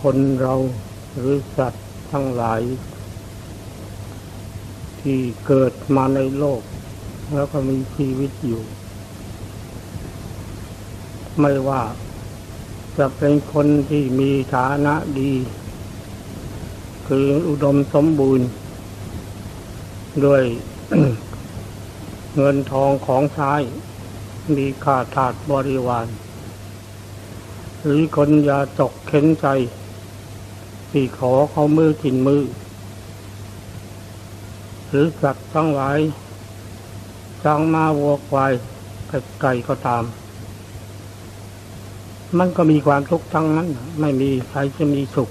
คนเราหรือสัตว์ทั้งหลายที่เกิดมาในโลกแล้วก็มีชีวิตอยู่ไม่ว่าจะเป็นคนที่มีฐานะดีคืออุดมสมบูรณ์ด้วย เงินทองของใช้มีข้าทาสบริวารหรือคนยาจกเข็นใจที่ขอเขามือกินมือหรือสัตว์ทั้งหลายช้างม้าวัวควายเป็ดไก่ก็ตามมันก็มีความทุกข์ทั้งนั้นไม่มีใครจะมีสุข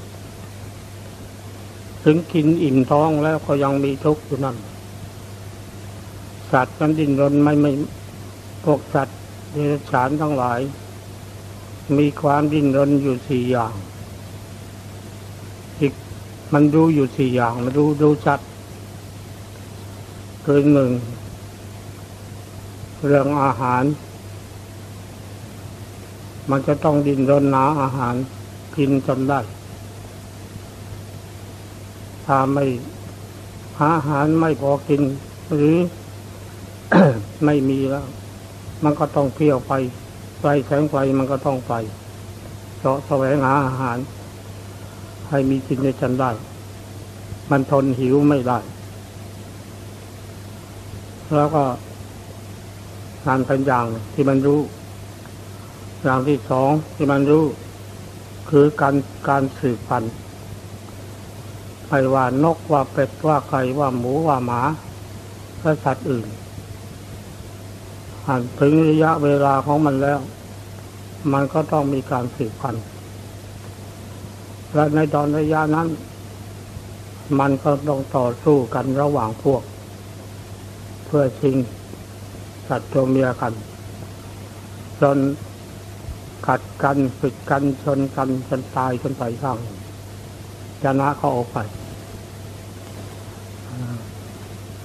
ถึงกินอิ่มท้องแล้วก็ยังมีทุกข์อยู่นั่นสัตว์มันดิ้นรนไม่พวกสัตว์เดรัจฉานทั้งหลายมีความดิ้นรนอยู่สี่อย่างอีกมันดูอยู่สี่อย่างมันดูชัดคือหนึ่งเรื่องอาหารมันจะต้องดิ้นรนหาอาหารกินจนได้ถ้าไม่หาอาหารไม่พอกินหรือ ไม่มีแล้วมันก็ต้องเที่ยวไปแสงไฟมันก็ต้องไปเสาะแสวงหาอาหารให้มีกินในจันได้มันทนหิวไม่ได้แล้วก็งานเป็นอย่างที่มันรู้อย่างที่สองที่มันรู้คือการสืบพันธุ์ไม่ว่านกว่าเป็ดว่าไก่ว่าหมูว่าหมาและสัตว์อื่นถึงระยะเวลาของมันแล้วมันก็ต้องมีการสืบพันธุ์และในตอนระยะนั้นมันก็ต้องต่อสู้กันระหว่างพวกเพื่อชิงสัตว์ตัวเมียกันจนกัดกันฝึกกันชนกันจนตายจนไปข้างชนะเขาออกไป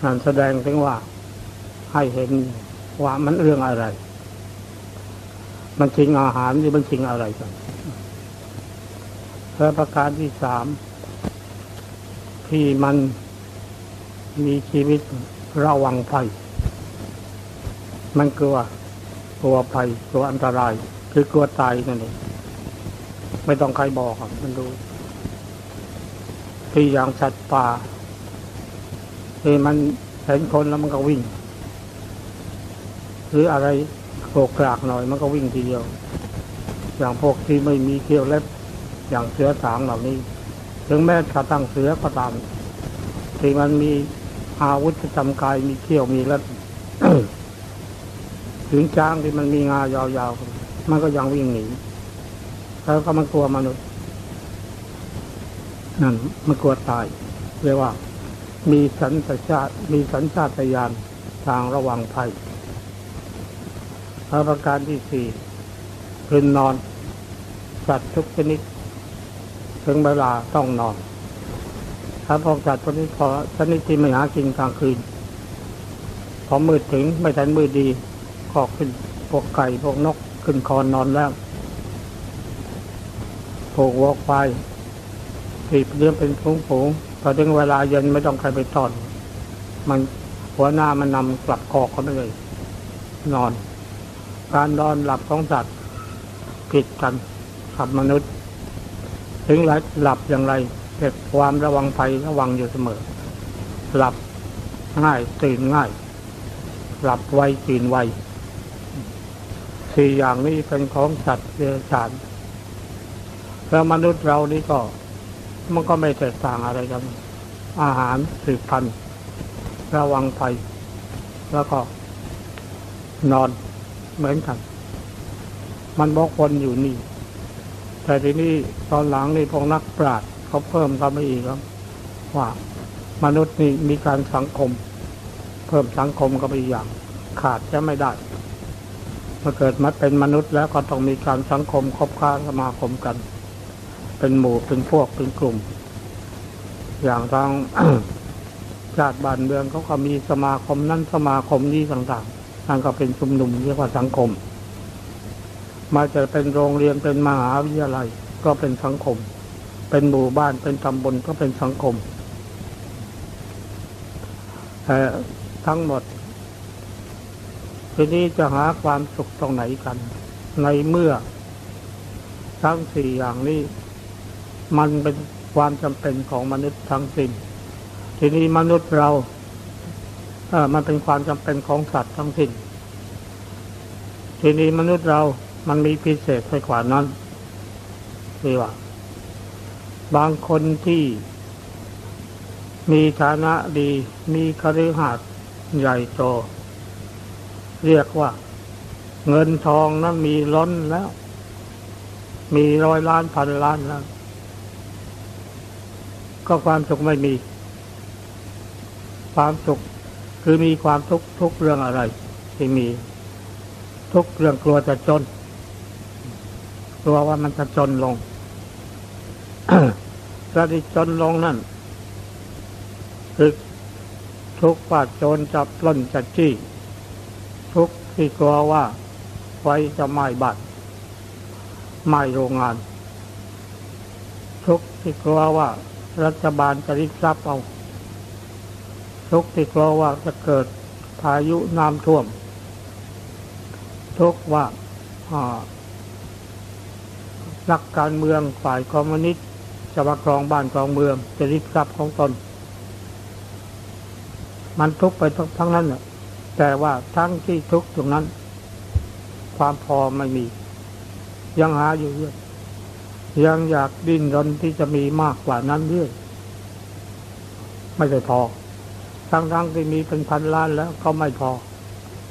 นั่นแสดงถึงว่าให้เห็นว่ามันเรื่องอะไรมันชิงอาหารหรือมันชิงอะไรกันและประการที่สามที่มันมีชีวิตระวังภัยมันกลัวภัยกลัวอันตรายคือกลัวตายนั่นเองไม่ต้องใครบอกมันรู้ที่อย่างสัตว์ป่าที่มันเห็นคนแล้วมันก็วิ่งหรืออะไรโกรกกรากหน่อยมันก็วิ่งทีเดียวอย่างพวกที่ไม่มีเขี้ยวเล็บอย่างเสือสางเหล่านี้ถึงแม้กระทั่งเสือก็ตามที่มันมีอาวุธประจำกายมีเขี้ยวมีเล็บ ถึงช้างที่มันมีงายาวๆมันก็ยังวิ่งหนีแล้วก็มันกลัวมนุษย์นั่นมันกลัวตายเรียกว่ามีสัญชาตญาณทางระวังภัยประการที่สี่คือนอนสัตว์ทุกชนิดถึงเวลาต้องนอนถ้าพวกสัตว์ชนิดที่ไม่หากินกลางคืนพอมืดถึงไม่ทันมืดดีก็ขึ้นพวกไก่พวกนกขึ้นคอนนอนแล้วพวกวัวควายที่เลี้ยงเป็นฝูงพอถึงเวลาเย็นไม่ต้องใครไปต้อนมันหัวหน้ามันนำกลับคอกเขาไปเลยนอนการนอนหลับของสัตว์ผิดกันกับมนุษย์ถึงหลับอย่างไรแต่ความระวังภัยระวังอยู่เสมอหลับง่ายตื่นง่ายหลับไวตื่นไวสี่อย่างนี้เป็นของสัตว์เดรัจฉานแล้วมนุษย์เรานี่ก็มันก็ไม่แตกต่างอะไรกันอาหารสืบพันธุ์ระวังภัยแล้วก็นอนเหมือนกันมันบกพร่องอยู่นี่แต่ทีนี้ตอนหลังนี่พวกนักปราชญ์เขาเพิ่มเข้ามาอีกครับว่ามนุษย์นี่มีการสังคมเพิ่มสังคมก็ไปอย่างขาดจะไม่ได้เมื่อเกิดมาเป็นมนุษย์แล้วก็ต้องมีการสังคมคบค้าสมาคมกันเป็นหมู่เป็นพวกเป็นกลุ่มอย่างทาง ชาติบ้านเมืองเขาก็มีสมาคมนั้นสมาคมนี้ต่างๆนั่นก็เป็นชุมนุมเรียกว่าสังคมมาจะเป็นโรงเรียนเป็นมหาวิทยาลัยก็เป็นสังคม เป็นหมู่บ้านเป็นตำบลก็เป็นสังคมทั้งหมดทีนี้จะหาความสุขตรงไหนกันในเมื่อทั้งสี่อย่างนี้มันเป็นความจำเป็นของมนุษย์ทั้งสิ้นทีนี้มนุษย์เรามันเป็นความจำเป็นของสัตว์ทั้งสิ้นทีนี้มนุษย์เรามันมีพิเศษไปกว่านั้นคือว่าบางคนที่มีฐานะดีมีคฤหาสน์ใหญ่โตเรียกว่าเงินทองนั้นมีล้นแล้วมีร้อยล้านพันล้านแล้วก็ความสุขไม่มีความสุขคือมีความทุกเรื่องอะไรที่มีทุกเรื่องกลัวจะจนกลัวว่ามันจะจนลง ถ้าที่จนลงนั่นคือทุกข์ว่าโจรจะปล้นจะจี้ทุกข์ที่กลัวว่าไฟจะไหม้บ้านไหม้โรงงานทุกข์ที่กลัวว่ารัฐบาลจะริบทรัพย์เอาทุกข์ที่กลัวว่าจะเกิดพายุน้ำท่วมทุกข์ว่านักการเมืองฝ่ายคอมมิวนิสต์จะมาครองบ้านครองเมืองจะริบทรัพย์ของตนมันทุกข์ไปทั้งนั้นน่ะแต่ว่าทั้งที่ทุกข์ตรงนั้นความพอไม่มียังหาอยู่เรื่อยยังอยากดิ้นรนที่จะมีมากกว่านั้นเรื่อยไม่ได้พอทั้งที่มีเป็นพันล้านแล้วก็ไม่พอ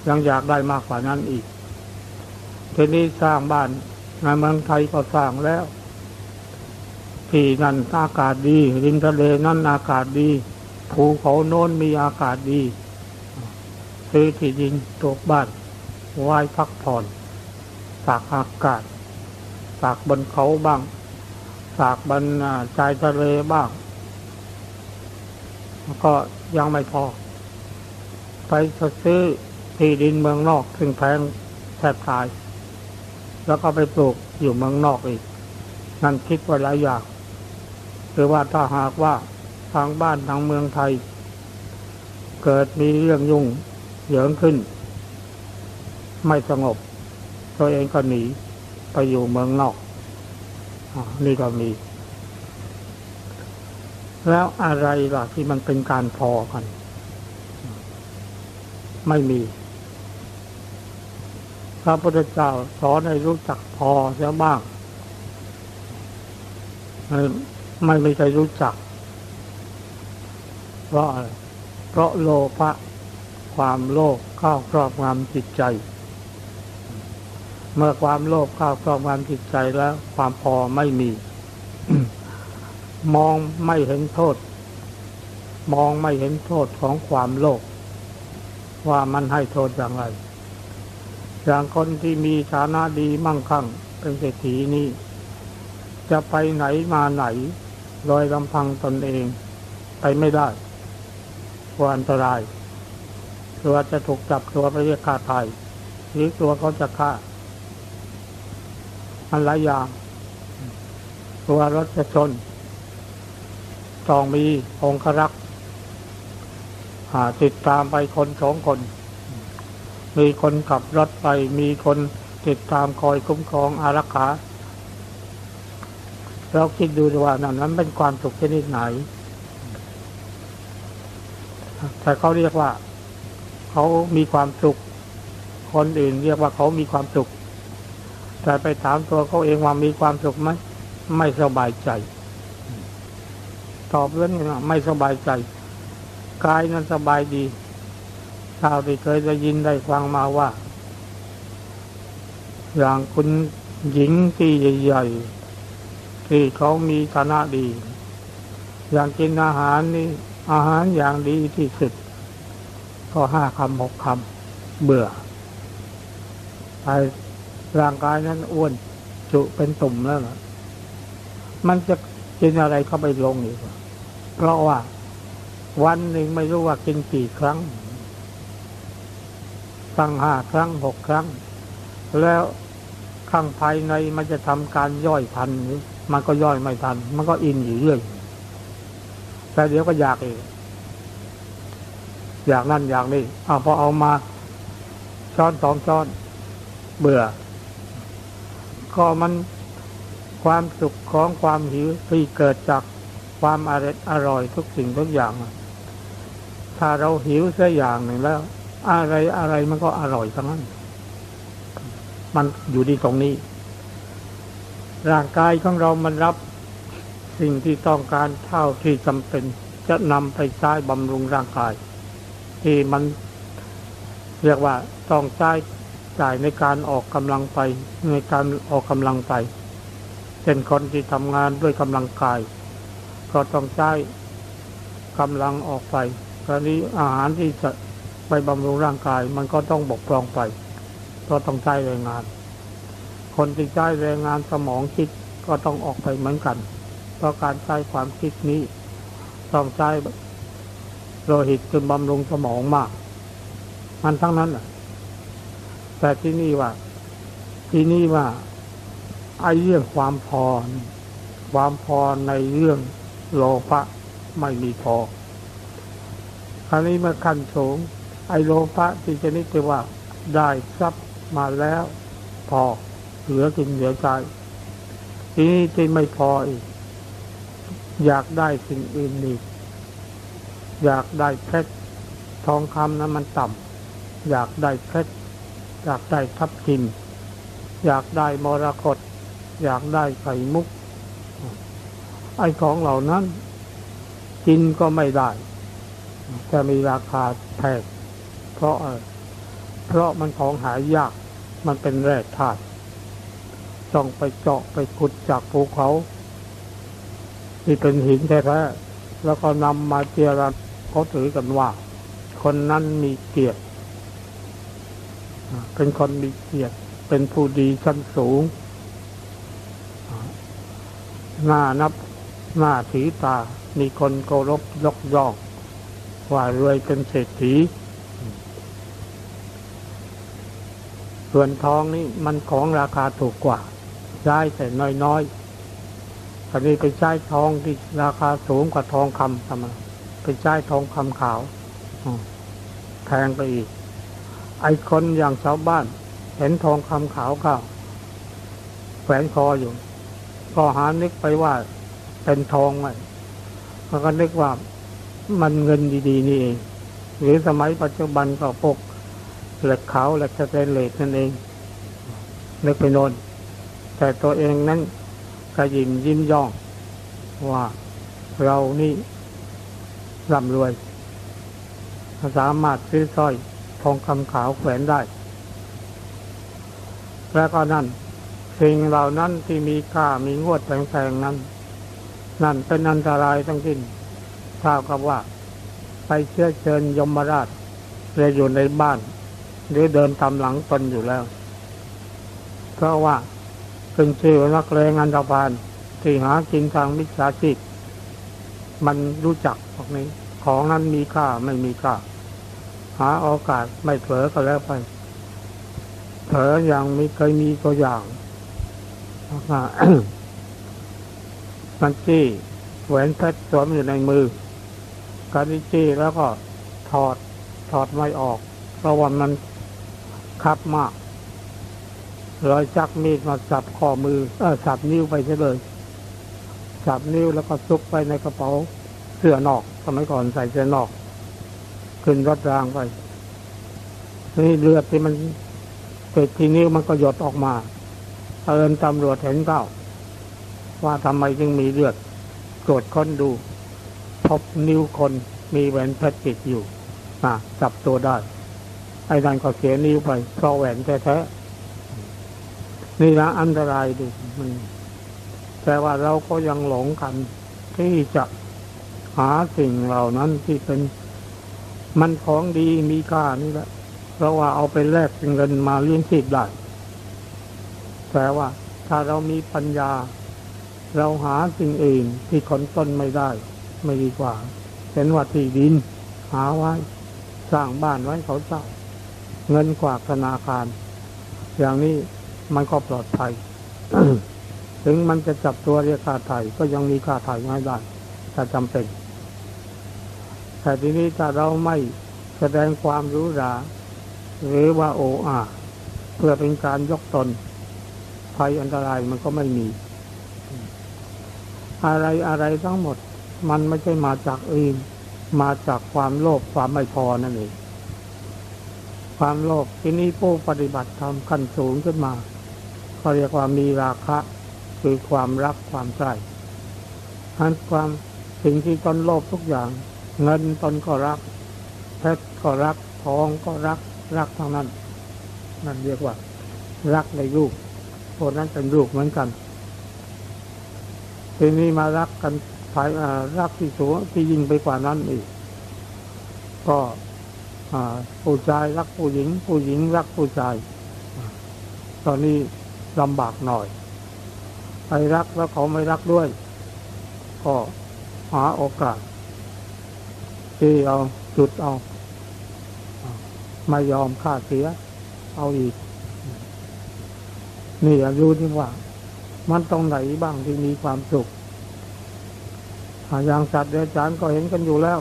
ยังอยากได้มากกว่านั้นอีกทีนี้สร้างบ้านในเมืองไทยก็สร้างแล้วที่นั่นอากาศดีริมทะเลนั่นอากาศดีภูเขาโน้นมีอากาศดีซื้อที่ดินปลูกบ้านไว้พักผ่อนตากอากาศตากบนเขาบ้างตากบนชายทะเลบ้างก็ยังไม่พอไปซื้อที่ดินเมืองนอกซึ่งแพงแทบตายแล้วก็ไปปลูกอยู่เมืองนอกอีกนั่นคิดว่าหลายอย่างคือว่าถ้าหากว่าทางบ้านทางเมืองไทยเกิดมีเรื่องยุ่งเหยิงขึ้นไม่สงบตัวเองก็หนีไปอยู่เมืองนอกนี่ก็มีแล้วอะไรล่ะที่มันเป็นการพอกันไม่มีพระพุทธเจ้าสอนให้รู้จักพอเสียบ้างไม่เคยรู้จักเพราะอะไรเพราะโลภะความโลภเข้าครอบงำจิตใจเมื่อความโลภเข้าครอบงำจิตใจแล้วความพอไม่มี มองไม่เห็นโทษของความโลภว่ามันให้โทษอย่างไรอย่างคนที่มีฐานะดีมั่งคั่งเป็นเศรษฐีนี่จะไปไหนมาไหนโดยลำพังตนเองไปไม่ได้กลัวอันตรายกลัวจะถูกจับตัวไปเรียกค่าไถ่หรือกลัวเขาจะฆ่ามันหลายอย่างกลัวรถจะชนต้องมีองครักษ์ติดตามไปคนสองคนมีคนขับรถไปมีคนติดตามคอยคุ้มครองอารักขาเราคิดดูว่านั้นเป็นความสุขชนิดไหนแต่เขาเรียกว่าเขามีความสุขคนอื่นเรียกว่าเขามีความสุขแต่ไปถามตัวเขาเองว่ามีความสุขไหมไม่สบายใจตอบเรื่องนี้ไม่สบายใจกายนั้นสบายดีชาวที่เคยได้ยินได้ฟังมาว่าอย่างคุณหญิงที่ใหญ่ๆที่เขามีฐานะดีอย่างกินอาหารนี่อาหารอย่างดีที่สุดก็5 คำ 6 คำเบื่อไปร่างกายนั้นอ้วนจุเป็นตุ่มแล้วล่ะมันจะกินอะไรเข้าไปลงอีกเพราะว่าวันหนึ่งไม่รู้ว่ากินกี่ครั้งตั้ง5 ครั้ง 6 ครั้งแล้วข้างภายในมันจะทำการย่อยพันธุ์ มันก็ย่อยไม่ทันมันก็อินอยู่เรื่อยแต่เดี๋ยวก็อยากอีกอยากนั่นอยากนี่พอเอามาช้อน2 ช้อนเบื่อก็มันความสุขของความหิวที่เกิดจากความอร่อยทุกสิ่งทุกอย่างถ้าเราหิวสักอย่างหนึ่งแล้วอะไรมันก็อร่อยทั้งนั้นมันอยู่ที่ตรงนี้ร่างกายของเรามันรับสิ่งที่ต้องการเท่าที่จำเป็นจะนำไปใช้บำรุงร่างกายที่มันเรียกว่าต้องจ่ายในการออกกำลังไปในการออกกำลังไปเช่นคนที่ทำงานด้วยกำลังกายก็ต้องใช้กำลังออกไปคราวนี้อาหารที่จะไปบำรุงร่างกายมันก็ต้องบกพร่องไปก็ต้องใช้แรงงานคนที่ใช้แรงงานสมองคิดก็ต้องออกไปเหมือนกันเพราะการใช้ความคิดนี้ต้องใช้โลหิตคือ บำรุงสมองมากมันทั้งนั้นแหละแต่ที่นี่ว่าไอ้เรื่องความพอในเรื่องโลภะไม่มีพอคราวนี้เมื่อขั้นสูงไอ้โลภะที่ชนิดที่ว่าได้ทรัพย์มาแล้วพอเหลือกินเหลือใช้ทีนี้ที่ไม่พออีกอยากได้สิ่งอื่นอีกอยากได้เพชรทองคำนั้นมันต่ำอยากได้เพชรอยากได้ทับทิมอยากได้มรกตอยากได้ไข่มุกไอ้ของเหล่านั้นกินก็ไม่ได้จะมีราคาแพงเพราะมันของหายากมันเป็นแร่ธาตุต้องไปเจาะไปขุดจากภูเขาที่เป็นหินแท้ๆแล้วก็นำมาเจียรันเขาถือกันว่าคนนั้นมีเกียรติเป็นคนมีเกียรติเป็นผู้ดีชั้นสูงน่านับน่าถือตามีคนเคารพยกย่องว่ารวยเป็นเศรษฐีส่วนทองนี่มันของราคาถูกกว่าใช้แต่น้อยๆตอนนี้ไปใช้ทองที่ราคาสูงกว่าทองคำทำไมไปใช้ทองคำขาวแพงไปอีกไอ้คนอย่างชาวบ้านเห็นทองคำขาวก็แขวนคออยู่ก็หานึกไปว่าเป็นทองไว้มันก็นึกว่ามันเงินดีๆนี่เองหรือสมัยปัจจุบันก็พวกเหล็กขาวเหล็กสแตนเลสนั่นเองนึกไปโน่นแต่ตัวเองนั้นก็ยิ้มย่องว่าเรานี่ร่ำรวยสามารถซื้อสร้อยทองคำขาวแขวนได้แล้วก็นั่นสิ่งเหล่านั้นที่มีค่ามีงวดแพงๆนั้นเป็นอันตรายทั้งสิ้นเท่ากับว่าไปเชื้อเชิญยมราชเลยอยู่ในบ้านหรือเดินตามหลังตนอยู่แล้วเพราะว่าเป็นชื่อนักเลงอันธพาลที่หากินทางมิจฉาชีพมันรู้จักพวกนี้ของนั้นมีค่าไม่มีค่าหาโอกาสไม่เผลอก็แล้วไปเผลออย่างเคยมีตัวอย่างมันจี้แหวนเพชรสวมอยู่ในมือการจี้แล้วก็ถอดไม่ออกเพราะว่ามันคับมากเลยจักมีดมาสับข้อมือสับนิ้วไปเลยสับนิ้วแล้วก็ซุกไปในกระเป๋าเสื้อนอกสมัยก่อนใส่เสื้อนอกขึ้นรถรางไปนี่เลือดที่มันเกิดที่นิ้วมันก็หยดออกมาตำรวจเห็นเข้าว่าทำไมจึงมีเลือดตรวจค้นดูพบนิ้วคนมีแหวนเพชรติดอยู่จับตัวได้ไอ้นั่นก็เสียนิ้วไปเพราะแหวนแท้ๆนี่นะอันตรายดูมันแต่ว่าเราก็ยังหลงกันที่จะหาสิ่งเหล่านั้นที่เป็นมันของดีมีค่านี่แหละเพราะว่าเอาไปแลกเป็นเงินมาเลี้ยงชีพได้แต่ว่าถ้าเรามีปัญญาเราหาสิ่งอื่นที่คนต้นไม่ได้ไม่ดีกว่าเป็นว่าที่ดินหาไว้สร้างบ้านไว้เขาเช่าเงินฝากธนาคารอย่างนี้มันก็ปลอดภัย ถึงมันจะจับตัวเรียกค่าไถ่ก็ยังมีค่าไถ่ให้ได้ถ้าจำเป็นแต่ทีนี้ถ้าเราไม่แสดงความหรูหราหรือว่าโอ้อาเพื่อเป็นการยกตนภัยอันตรายมันก็ไม่มีอะไรทั้งหมดมันไม่ใช่มาจากอื่นมาจากความโลภความไม่พอนั่นเองความโลภที่นี้ผู้ปฏิบัติธรรมขั้นสูงขึ้นมาเขาเรียกว่ามีราคะคือความรักความใคร่ความสิ่งที่ตนโลภทุกอย่างเงินตนก็รักเพชรก็รักทองก็รักทั้งนั้นนั่นเรียกว่ารักในรูปพวกนั้นเป็นรูปเหมือนกันทีนี้มารักกันรักที่สูงที่ยิ่งไปกว่านั้นอีกก็ผู้ชายรักผู้หญิงผู้หญิงรักผู้ชายตอนนี้ลำบากหน่อยใครรักแล้วเขาไม่รักด้วยก็หาโอกาสที่เอาจุดเอาไม่ยอมค่าเสียเอาอีกนี่ดูที่ว่ามันตรงไหนบ้างที่มีความสุขอย่างสัตว์เดรัจฉานก็เห็นกันอยู่แล้ว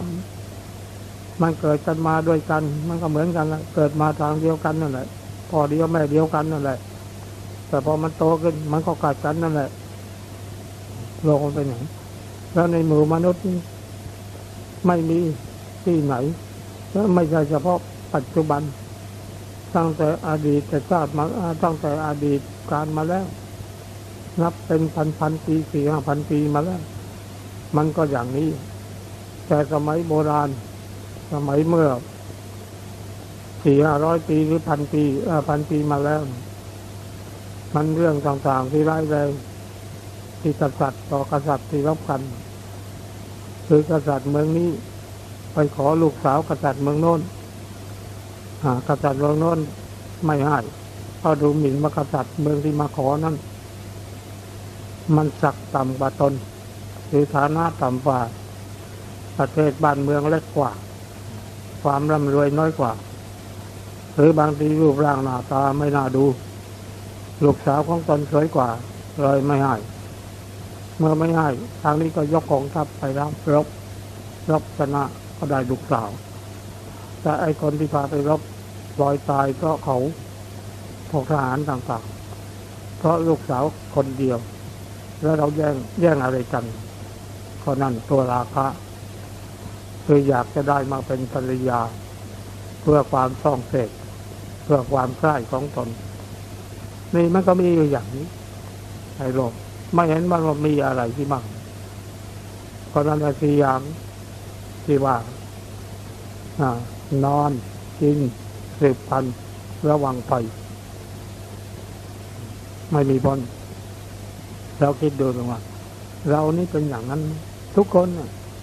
มันเกิดกันมาด้วยกันมันก็เหมือนกันเกิดมาทางเดียวกันนั่นแหละพ่อเดียวแม่เดียวกันนั่นแหละแต่พอมันโตขึ้นมันก็กัดกันนั่นแหละโลกมันเป็นอย่างนี้แล้วในหมู่มนุษย์ไม่มีที่ไหนแล้วไม่ใช่เฉพาะปัจจุบันตั้งแต่อดีตชาติมาตั้งแต่อดีตการมาแล้วนับเป็นพันปี4-5,000 ปีมาแล้วมันก็อย่างนี้แต่สมัยโบราณสมัยเมื่อ400-500 ปีหรือพันปีมาแล้วมันเรื่องต่างๆที่ร้ายแรงที่กษัตริย์ต่อกษัตริย์ที่รบกันคือกษัตริย์เมืองนี้ไปขอลูกสาวกษัตริย์เมืองโน้นกษัตริย์เมืองโน้นไม่ให้เพราะดูหมิ่นกษัตริย์เมืองที่มาขอนั้นมันศักดิ์ต่ำกว่าตนหรือฐานะต่ำกว่าประเทศบ้านเมืองเล็กกว่าความร่ำรวยน้อยกว่าหรือบางทีรูปร่างหน้าตาไม่น่าดูลูกสาวของตนสวยกว่าเลยไม่ให้เมื่อไม่ให้ทางนี้ก็ยกกองทัพไปรบชนะก็ได้ลูกสาวแต่ไอ้คนที่พาไปรบลอยตายเพราะเขาพวกทหารต่างๆเพราะลูกสาวคนเดียวแล้วเราแย่งอะไรกันก็นั่นตัวราคะคืออยากจะได้มาเป็นภรรยาเพื่อความส่องเสกเพื่อความใกล้ของตนนี่มันก็มีอยู่อย่างนี้ในโลกไม่เห็นมันว่ามีอะไรที่มั่งก็นั่นแหละสี่อย่างที่ว่านอนกินสืบพันธุ์ระวังภัยไม่มีพ้นเราคิดดูตรงว่าเรานี่เป็นอย่างนั้นทุกคน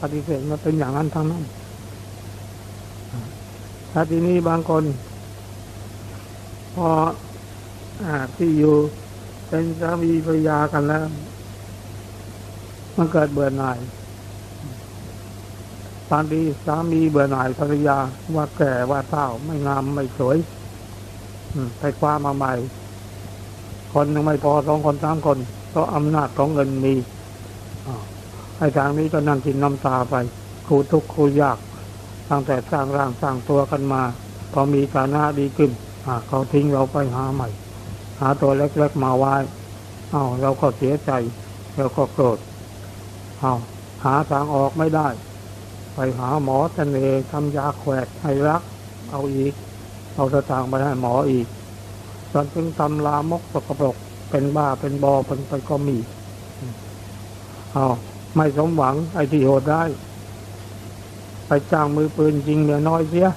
ปฏิเสธมาเป็นอย่างนั้นทั้งนั้นถ้าทีนี้บางคนพอที่อยู่เป็นสามีภรรยากันแล้วมันเกิดเบื่อหน่ายบางทีสามีเบื่อหน่ายภรรยาว่าแก่ว่าเฒ่าไม่งามไม่สวยไปคว้ามาใหม่คนยังไม่พอ2 คน 3 คนเพราะอำนาจของเงินมีไอ้ทางนี้ก็นั่งกินน้ำตาไปครูทุกข์ครูยากตั้งแต่สร้างร่างสร้างตัวกันมาพอมีฐานะดีขึ้นเขาทิ้งเราไปหาใหม่หาตัวเล็กๆมาไว้เราก็เสียใจเราก็โกรธหาทางออกไม่ได้ไปหาหมอเสน่ห์ทำยาแขวดให้รักเอาอีกเอาสตางค์ไปให้หมออีกจนถึงทำลามกสกปรกเป็นบ้าเป็นบอเป็นไปก็มีไม่สมหวังไอ้ที่โหดได้ไปจ้างมือปืนยิงเมียน้อยเสีย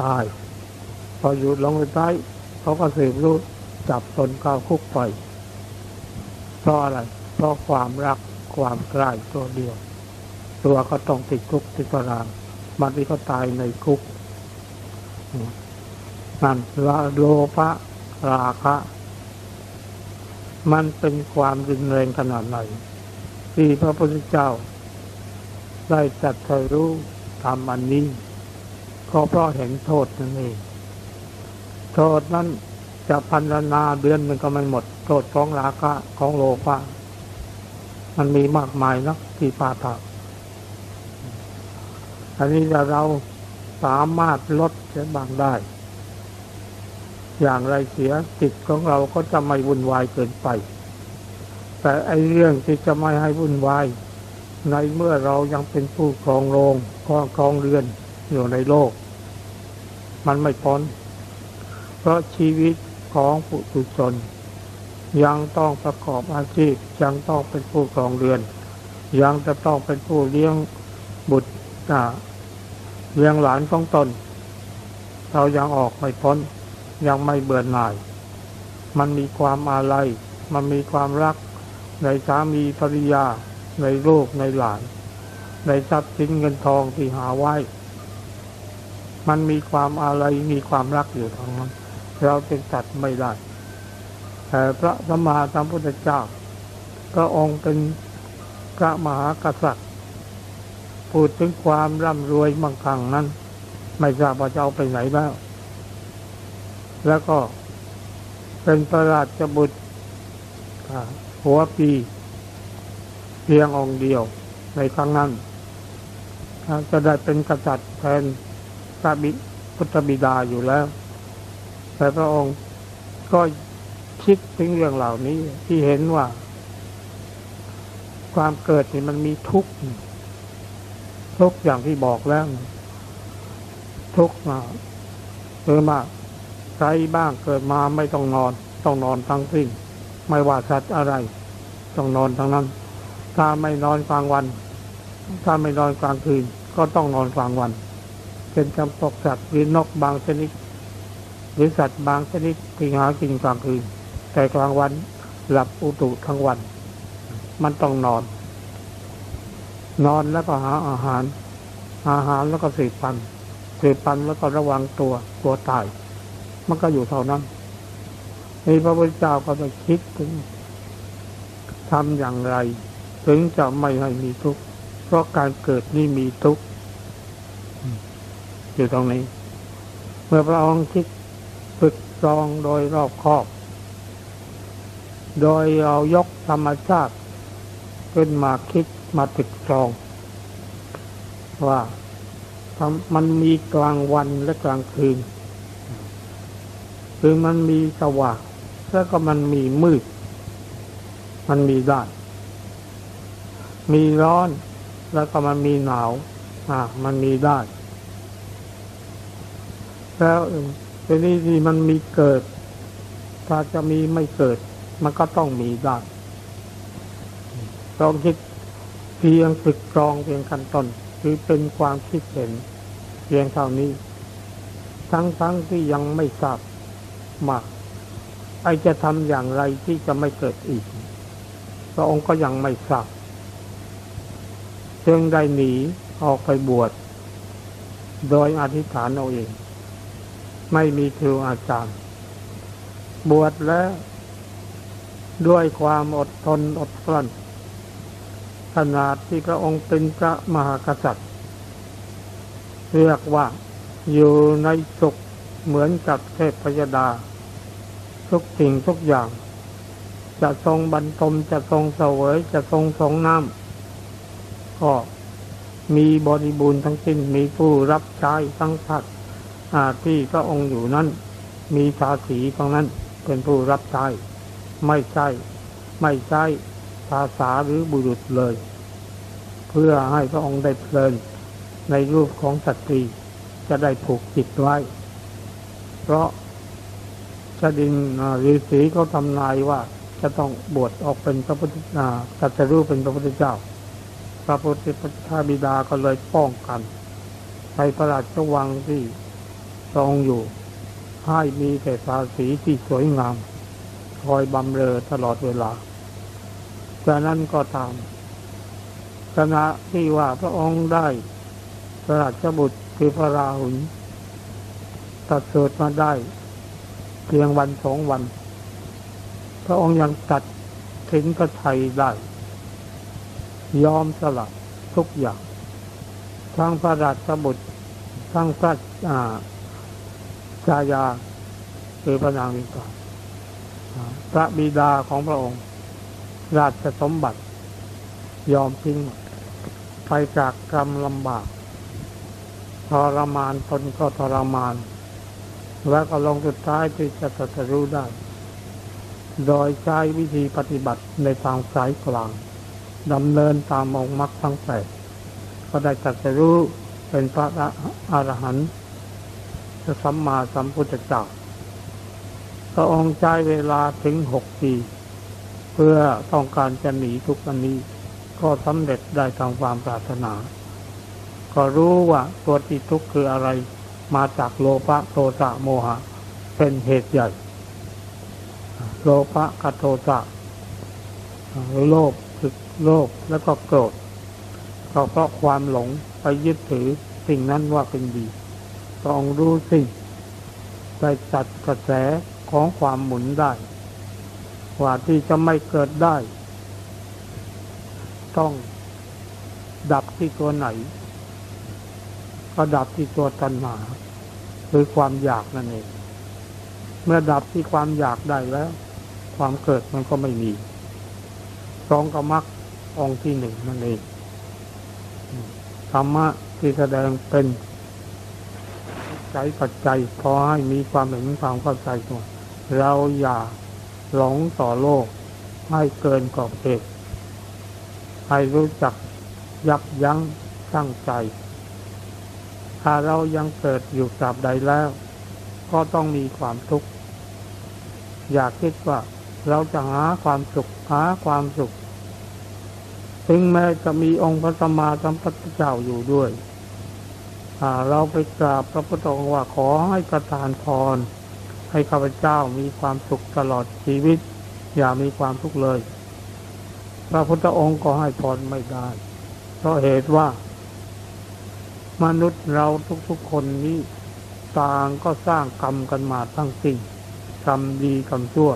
ตายพอหยุดลงไปใต้เขาก็สืบรู้จับตนเข้าคุกไปเพราะอะไรเพราะความรักความใกล้ตัวเดียวตัวก็ต้องติดคุกติดตารางบางทีก็ตายในคุกนั่นโลภะราคะมันเป็นความรุนแรงขนาดไหนที่พระพุทธเจ้าได้ตรัสรู้ธรรมอันนี้ก็เพราะเห็นโทษนั่นเองโทษนั้นจะพรรณนาเดือนมันก็ไม่หมด โทษของราคะของโลภะมันมีมากมายนะที่ปาฐะอันนี้เราสามารถลดเสียบ้างได้อย่างไรเสียจิตของเราก็จะไม่วุ่นวายเกินไปแต่ไอ้เรื่องที่จะไม่ให้วุ่นวายในเมื่อเรายังเป็นผู้ครองโรงครองเรือนอยู่ในโลกมันไม่พ้นเพราะชีวิตของปุถุชนยังต้องประกอบอาชีพยังต้องเป็นผู้ครองเรือนยังจะต้องเป็นผู้เลี้ยงบุตรเลี้ยงหลานของตนเรายังออกไม่พ้นยังไม่เบื่อหน่ายมันมีความอาลัยมันมีความรักในสามีภรรยาในลูกในหลานในทรัพย์สินเงินทองที่หาไว้มันมีความอาลัยมีความรักอยู่ทั้งนั้นเราจึงตัดไม่ได้แต่พระสัมมาสัมพุทธเจ้าพระองค์เป็นพระมหากษัตริย์พูดถึงความร่ำรวยมั่งคั่งนั้นไม่ทราบว่าจะเอาไปไหนแล้วแล้วก็เป็นพระราชบุตรหัวปีเพียงองค์เดียวในครั้งนั้นจะได้เป็นกษัตริย์แทนพระพุทธบิดาอยู่แล้วแต่พระองค์ก็คิดถึงเรื่องเหล่านี้ที่เห็นว่าความเกิดนี่มันมีทุกข์อย่างที่บอกแล้วทุกข์มาใครบ้างเกิดมาไม่ต้องนอนทั้งสิ้นไม่ว่าสัตว์อะไรต้องนอนทั้งนั้นถ้าไม่นอนกลางวันถ้าไม่นอนกลางคืนก็ต้องนอนกลางวันเป็นจำพวกสัตว์หรือนกบางชนิดหรือสัตว์บางชนิดที่หากินกลางคืนแต่กลางวันหลับอุตุทั้งวันมันต้องนอนแล้วก็หาอาหารแล้วก็สืบพันธุ์แล้วก็ระวังตัวตายมันก็อยู่เท่านั้นนี่พระพุทธเจ้าก็จะคิดถึงทำอย่างไรถึงจะไม่ให้มีทุกข์เพราะการเกิดนี่มีทุกข์อยู่ตรงนี้เมื่อพระองค์คิดฝึกตรองโดยรอบคอบโดยเอายกธรรมชาติขึ้นมาคิดมาตึกตรองว่ามันมีกลางวันและกลางคืนคือมันมีสว่างแล้วก็มันมีมืดมันมีได้มีร้อนแล้วก็มันมีหนาวมันมีได้แล้วทีนี้ที่มันมีเกิดถ้าจะมีไม่เกิดมันก็ต้องมีได้ลองคิดเพียงฝึกตรองเพียงขั้นต้นคือเป็นความคิดเห็นเพียงเท่านี้ทั้งที่ยังไม่ทราบมากจะทำอย่างไรที่จะไม่เกิดอีกพระองค์ก็ยังไม่ทราบจึงได้หนีออกไปบวชโดยอธิษฐานเอาเองไม่มีครูอาจารย์บวชแล้วด้วยความอดทนอดกลั้นขนาดที่พระองค์เป็นพระมหากษัตริย์เรียกว่าอยู่ในสุขเหมือนกับเทพยดาทุกสิ่งทุกอย่างจะทรงบรรทมจะทรงเสวยจะทรงสงน้ำก็มีบริบูรณ์ทั้งสิ้นมีผู้รับใช้ทั้งสัตว์ที่พระองค์อยู่นั้นมีภาษีของนั้นเป็นผู้รับใช้ไม่ใช่ภาษาหรือบุรุษเลยเพื่อให้พระองค์ได้เพลินในรูปของสตรีจะได้ผูกจิตไว้เพราะชดินฤาษีเขาทำนายว่าจะต้องบวชออกเป็นพระพุทธตรัสรู้เป็นพระพุทธเจ้าพระพุทธบิดาก็เลยป้องกันในพระราชวังที่ทรงอยู่ให้มีแต่ภาษีที่สวยงามคอยบำเรอตลอดเวลาฉะนั้นก็ตามขณะที่ว่าพระองค์ได้พระราชบุตรคือพระราหุลตัดเสด็จมาได้เพียงวัน2 วันพระองค์ยังตัดสินพระทัยได้ยอมสละทุกอย่างทั้งพระราชบุตรทั้งพระชายาคือพระนางวิกา พระบิดาของพระองค์ราชสมบัติยอมทิ้งไปจากกรรมลำบากทรมานตนก็ทรมานแล้วก็ลงสุดท้ายที่จะตรัสรู้ได้โดยใช้วิธีปฏิบัติในทางสายกลางดำเนินตามองค์มรรคทั้งแปดก็ได้ตรัสรู้เป็นพระอรหันต์พระสัมมาสัมพุทธเจ้าพระองค์ใช้เวลาถึง6 ปีเพื่อต้องการจะหนีทุกข์อันนี้ก็สำเร็จได้ตามความปรารถนาก็รู้ว่าตัวที่ทุกข์คืออะไรมาจากโลภะโทสะโมหะเป็นเหตุใหญ่โลภะกับโทสะโลภคือโลภแล้วก็โกรธก็เพราะความหลงไปยึดถือสิ่งนั้นว่าเป็นดีก็องรู้สิ่งได้จัดกระแสของความหมุนได้กว่าที่จะไม่เกิดได้ต้องดับที่ตัวไหนก็ดับที่ตัวตัณหาคือความอยากนั่นเองเมื่อดับที่ความอยากได้แล้วความเกิดมันก็ไม่มีสองกับมรรคองค์ที่ 1นั่นเองธรรมะที่แสดงเป็นใจปัจจัยพอให้มีความเห็นความเข้าใจตัวเราอย่าหลงต่อโลกให้เกินขอบเขตให้รู้จักยับยั้งชั่งใจถ้าเรายังเกิดอยู่ตราบใดแล้วก็ต้องมีความทุกข์อย่าคิดว่าเราจะหาความสุขถึงแม้จะมีองค์พระสัมมาสัมพุทธเจ้าอยู่ด้วยเราไปกราบพระพุทธองค์ว่าขอให้ประทานพรให้ข้าพเจ้ามีความสุขตลอดชีวิตอย่ามีความทุกข์เลยพระพุทธองค์ก็ให้พรไม่ได้เพราะเหตุว่ามนุษย์เราทุกๆคนนี้ต่างก็สร้างกรรมกันมาทั้งสิ้นกรรมดีกรรมชั่ว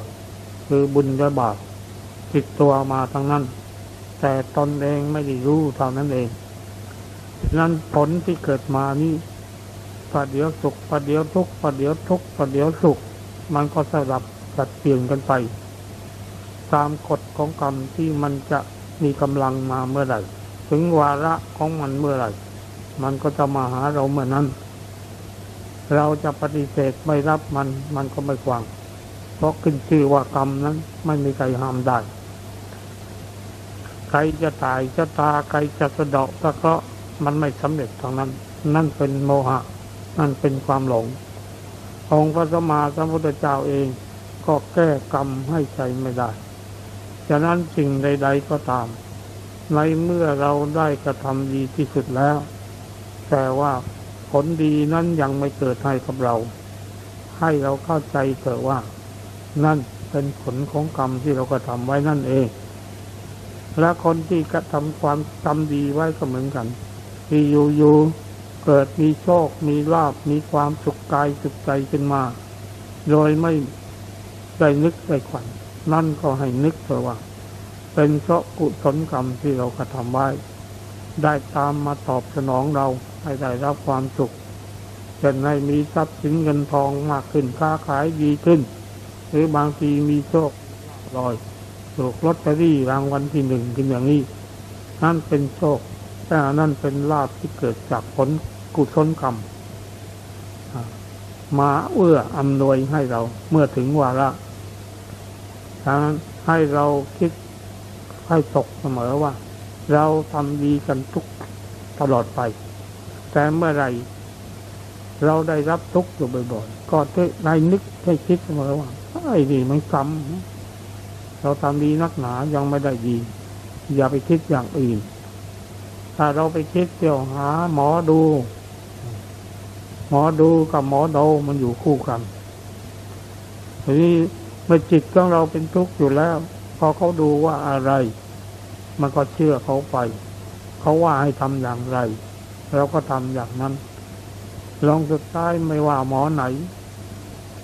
คือบุญและบาปติดตัวมาทั้งนั้นแต่ตนเองไม่ได้รู้เท่านั้นเองนั้นผลที่เกิดมานี้ประเดี๋ยวสุขประเดี๋ยวทุกข์ประเดี๋ยวทุกข์ประเดี๋ยวสุขมันก็สลับสัดเปลี่ยนกันไปตามกฎของกรรมที่มันจะมีกำลังมาเมื่อไหร่ถึงวาระของมันเมื่อไหร่มันก็จะมาหาเราเมื่อนั้นเราจะปฏิเสธไม่รับมันก็ไม่ฟังเพราะขึ้นชื่อว่ากรรมนั้นไม่มีใครห้ามได้ใครจะตายจะตาใครจะสะเดาะสะเคราะห์มันไม่สำเร็จทางนั้นนั่นเป็นโมหะนั่นเป็นความหลงองค์พระสัมมาสัมพุทธเจ้าเองก็แก้กรรมให้ใจไม่ได้ฉะนั้นสิ่งใดๆก็ตามในเมื่อเราได้กระทำดีที่สุดแล้วแต่ว่าผลดีนั้นยังไม่เกิดให้กับเราให้เราเข้าใจเถอะว่านั่นเป็นผลของกรรมที่เรากระทำไว้นั่นเองและคนที่กระทำความกรรมดีไว้ก็เหมือนกันที่อยู่ๆเกิดมีโชคมีลาภมีความสุขกายสุขใจขึ้นมาโดยไม่ได้นึกได้ขวัญนั่นก็ให้นึกเถอะว่าเป็นเพราะกุศลกรรมที่เรากระทำไว้ได้ตามมาตอบสนองเราให้ได้รับความสุขเช่นให้มีทรัพย์สินเงินทองมากขึ้นค้าขายดีขึ้นหรือบางทีมีโชคลอยถูกลอตเตอรี่รางวัลที่ 1ขึ้นอย่างนี้นั่นเป็นโชคแต่นั่นเป็นลาภที่เกิดจากผลกุศลกรรมมาเอื้ออำนวยให้เราเมื่อถึงวาระดังนั้นให้เราคิดให้ตกเสมอว่าเราทำดีกันทุกตลอดไปแต่เมื่อไรเราได้รับทุกข์อยู่บ่อยๆก็ได้นึกให้คิดเสมอว่าไอ้นี่มันกรรมเราทำดีนักหนายังไม่ได้ดีอย่าไปคิดอย่างอื่นถ้าเราไปคิดเที่ยวหาหมอดูกับหมอโดมันอยู่คู่กันทีนี้เมื่อจิตของเราเป็นทุกข์อยู่แล้วพอเขาดูว่าอะไรมันก็เชื่อเขาไปเขาว่าให้ทำอย่างไรเราก็ทำอย่างนั้นลองสุดท้ายไม่ว่าหมอไหน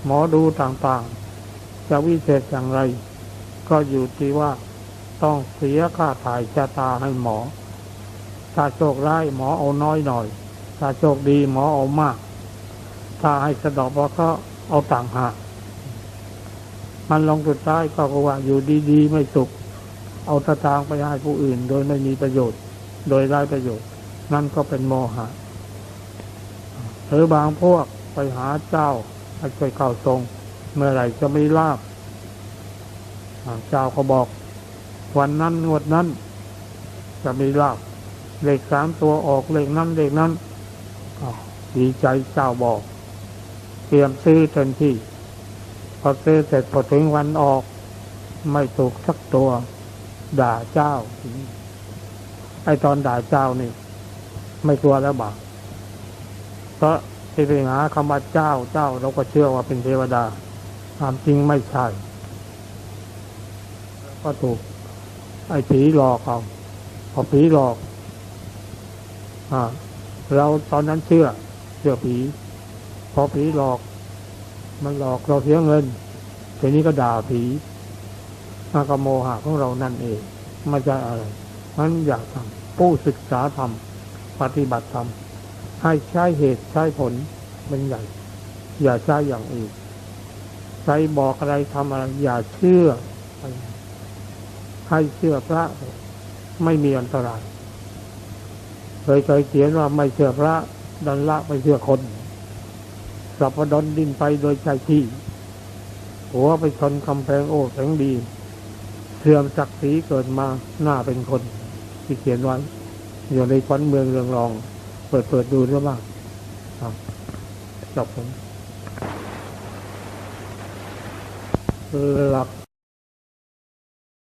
หมอดูต่างๆจะวิเศษอย่างไรก็อยู่ที่ว่าต้องเสียค่าถ่ายชะตาให้หมอถ้าโชคร้ายหมอเอาน้อยหน่อยถ้าโชคดีหมอเอามากถ้าให้สะเดาะเพราะเขาเอาต่างหาก มันลงสุดท้ายก็ว่าอยู่ดีๆไม่สุขเอาตะตางไปให้ผู้อื่นโดยไม่มีประโยชน์โดยไร้ประโยชน์นั่นก็เป็นโมหะหรือบางพวกไปหาเจ้าให้ช่วยเข้าทรงเมื่อไหร่จะไม่ลาภเจ้าก็บอกวันนั้นงวดนั้นจะมีลาภเลข3 ตัวออกเลขนั้นเลขนั้นดีใจเจ้าบอกเตรียมซื้อเต็มที่พอซื้อเสร็จพอถึงวันออกไม่ถูกสักตัวด่าเจ้าไอ้ตอนด่าเจ้านี่ไม่กลัวแล้วบาปเพราะที่ไปหาคำว่าเจ้าเราก็เชื่อว่าเป็นเทวดาความจริงไม่ใช่ก็ถูกไอ้ผีหลอกเอาพอผีหลอกเราตอนนั้นเชื่อผีพอผีหลอกมันหลอกเราเสียเงินทีนี้ก็ด่าผีมากโมหะของเรานั่นเองไม่ใช่อะไรมันอยากทำผู้ศึกษาธรรมปฏิบัติธรรมให้ใช้เหตุใช้ผลเป็นใหญ่อย่าใช้อย่างอื่นใครบอกอะไรทำอะไรอย่าเชื่อให้เชื่อพระไม่มีอันตรายเคยเขียนว่าไม่เชื่อพระดันละไปเชื่อคนสัพพดลดิ้นไปโดยใจที่หัวไปชนกำแพงโอ้แข็งดีเสื่อมศักดิ์ศรีเกิดมาหน้าเป็นคนที่เขียนไว้อยู่ในขวัญเมืองเรืองรองเปิดดูด้วยบ้างจบผมหลัก